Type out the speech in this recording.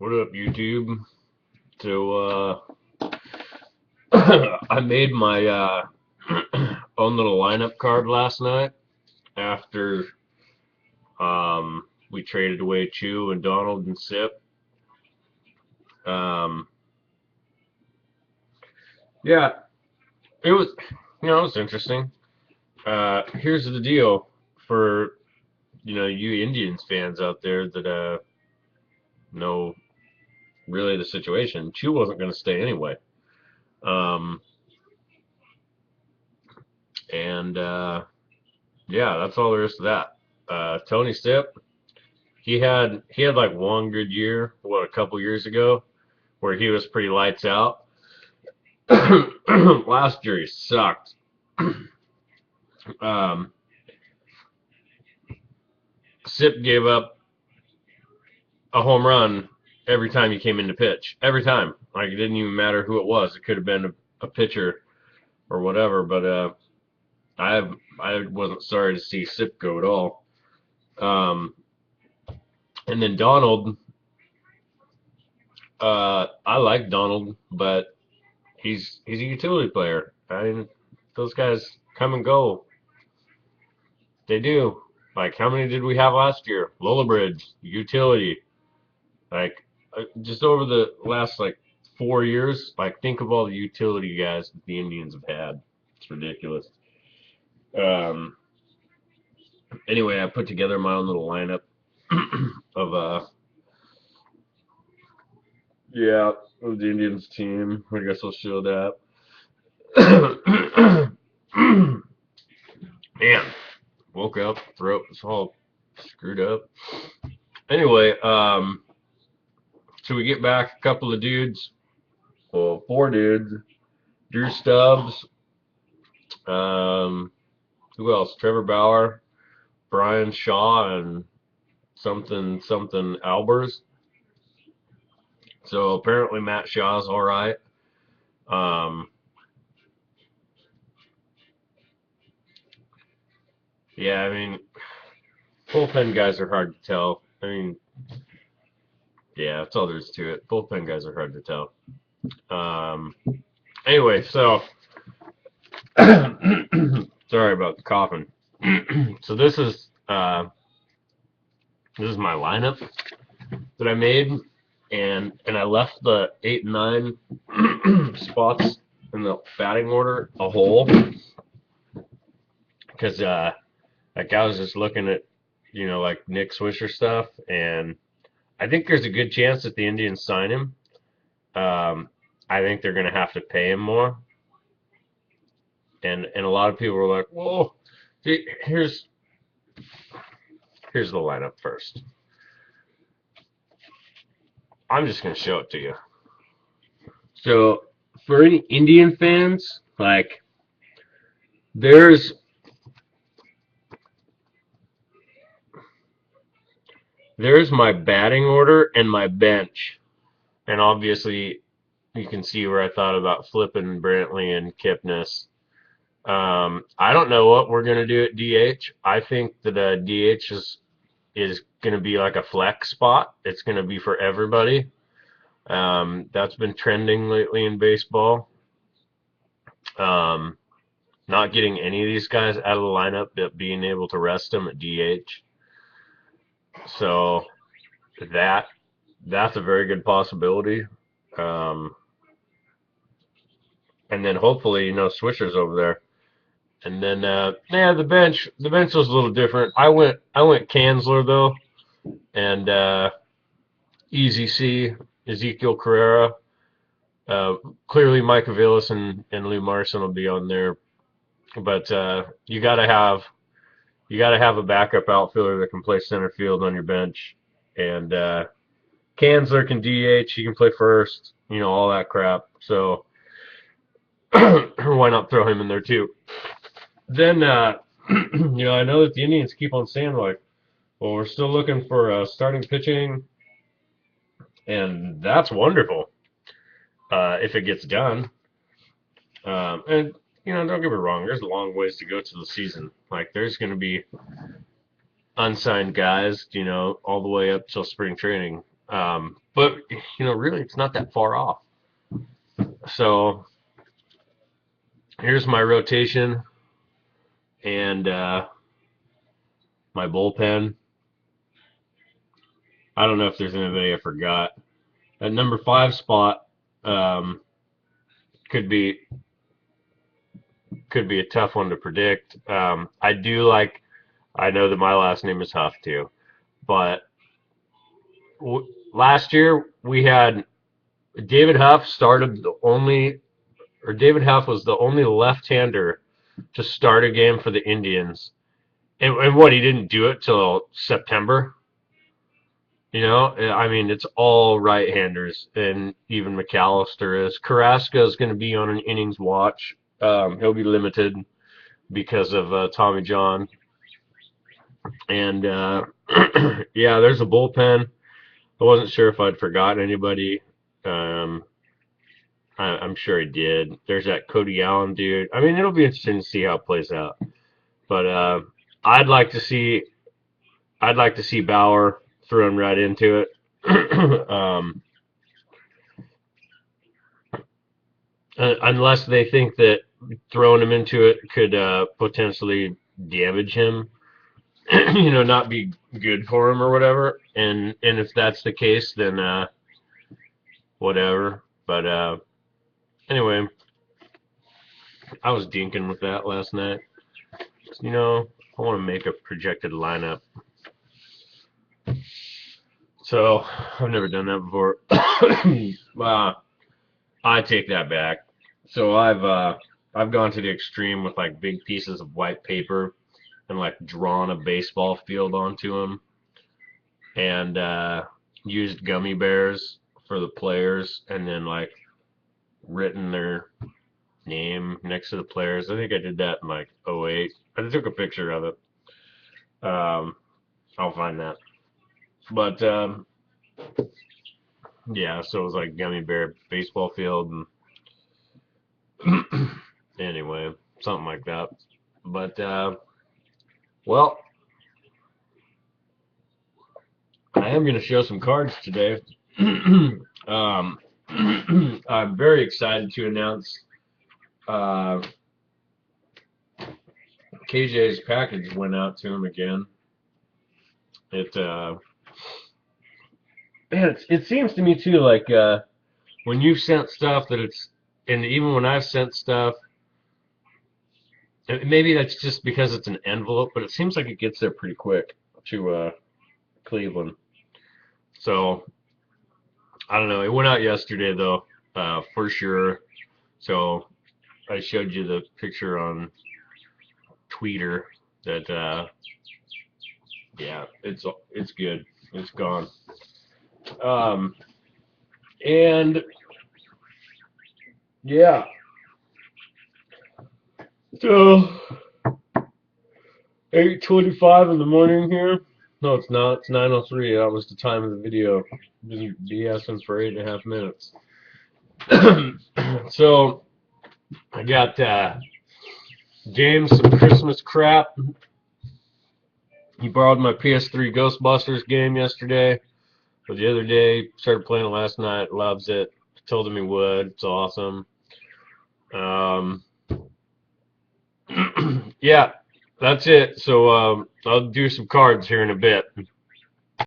What up, YouTube? So, I made my own little lineup card last night after we traded away Chew and Donald and Sip. Um, yeah, it was interesting. Here's the deal for you Indians fans out there that know really the situation. Chew wasn't going to stay anyway. Um, and yeah, that's all there is to that. Tony Sip. He had like one good year, a couple years ago, where he was pretty lights out. Last year he sucked. Um, Sip gave up a home run every time he came in to pitch. Every time, like it didn't even matter who it was. It could have been a pitcher or whatever. But I wasn't sorry to see Sip go at all. Um, and then Donald, I like Donald, but he's a utility player. I mean, those guys come and go. They do. Like, how many did we have last year? Lola Bridge, utility. Like, just over the last, like, 4 years, like, think of all the utility guys that the Indians have had. It's ridiculous. Um, anyway, I put together my own little lineup of, yeah, of the Indians team. I guess I'll show that. Man, woke up, throat was all screwed up. Anyway, so we get back a couple of dudes, well, four dudes. Drew Stubbs, um, who else? Trevor Bauer, Brian Shaw, and something Albers. So apparently Matt Shaw's all right. Um, yeah, I mean, bullpen guys are hard to tell. I mean, yeah, that's all there is to it. Bullpen guys are hard to tell. Um, anyway, so sorry about the coughing. So this is my lineup that I made, and I left the 8 and 9 spots in the batting order a hole because like I was just looking at like Nick Swisher stuff, and I think there's a good chance that the Indians sign him. Um, I think they're gonna have to pay him more, and a lot of people were like, "Whoa, here's here's the lineup first." I'm just gonna show it to you. So for any Indian fans, like there's there's my batting order and my bench, and obviously you can see where I thought about flipping Brantley and Kipnis. I don't know what we're gonna do at DH. I think that DH is gonna be like a flex spot. It's gonna be for everybody. That's been trending lately in baseball. Um, not getting any of these guys out of the lineup, but being able to rest them at DH. So that that's a very good possibility. Um, and then hopefully, Swisher's over there. And then yeah, the bench was a little different. I went Kansler though, and Easy C, Ezekiel Carrera. Uh, Clearly Mike Aviles and Lou Marson will be on there, but you gotta have a backup outfielder that can play center field on your bench, and Kansler can DH, he can play first, all that crap. So why not throw him in there too? Then I know that the Indians keep on saying like, well, we're still looking for starting pitching, and that's wonderful if it gets done. And don't get me wrong, there's a long ways to go to the season. Like there's going to be unsigned guys, all the way up till spring training. But really, it's not that far off. So here's my rotation and my bullpen. I don't know if there's anybody I forgot. At number 5 spot, um, could be a tough one to predict. I do like. I know that my last name is Huff too, but last year we had David Huff started the only, or David Huff was the only left-hander to start a game for the Indians. And what, he didn't do it till September? I mean, it's all right-handers, and even McAllister is. Carrasco is going to be on an innings watch. He'll be limited because of Tommy John. And yeah, there's a bullpen. I wasn't sure if I'd forgotten anybody. I'm sure I did. There's that Cody Allen dude. I mean, it'll be interesting to see how it plays out. But I'd like to see Bauer thrown right into it. Unless they think that throwing him into it could potentially damage him, not be good for him or whatever. And if that's the case, then whatever. But anyway, I was dinking with that last night. I want to make a projected lineup. So I've never done that before. I take that back. So I've gone to the extreme with like big pieces of white paper and like drawn a baseball field onto them, and used gummy bears for the players, and then like written their name next to the players. I think I did that in like '08. I took a picture of it. I'll find that. But yeah, so it was like gummy bear baseball field, and anyway, something like that. But well, I am going to show some cards today. I'm very excited to announce KJ's package went out to him again. It seems to me too, like when you've sent stuff and even when I've sent stuff, maybe that's just because it's an envelope, but it seems like it gets there pretty quick to Cleveland. So I don't know. It went out yesterday though, for sure. So I showed you the picture on Twitter that yeah, it's good. It's gone. And yeah. So 8:25 in the morning here. No, it's not. It's 9:03. That was the time of the video. Been BSing for 8.5 minutes. So I got James some Christmas crap. He borrowed my PS3 Ghostbusters game yesterday, or the other day. Started playing it last night. Loves it. Told him he would. It's awesome. Yeah, that's it. So I'll do some cards here in a bit.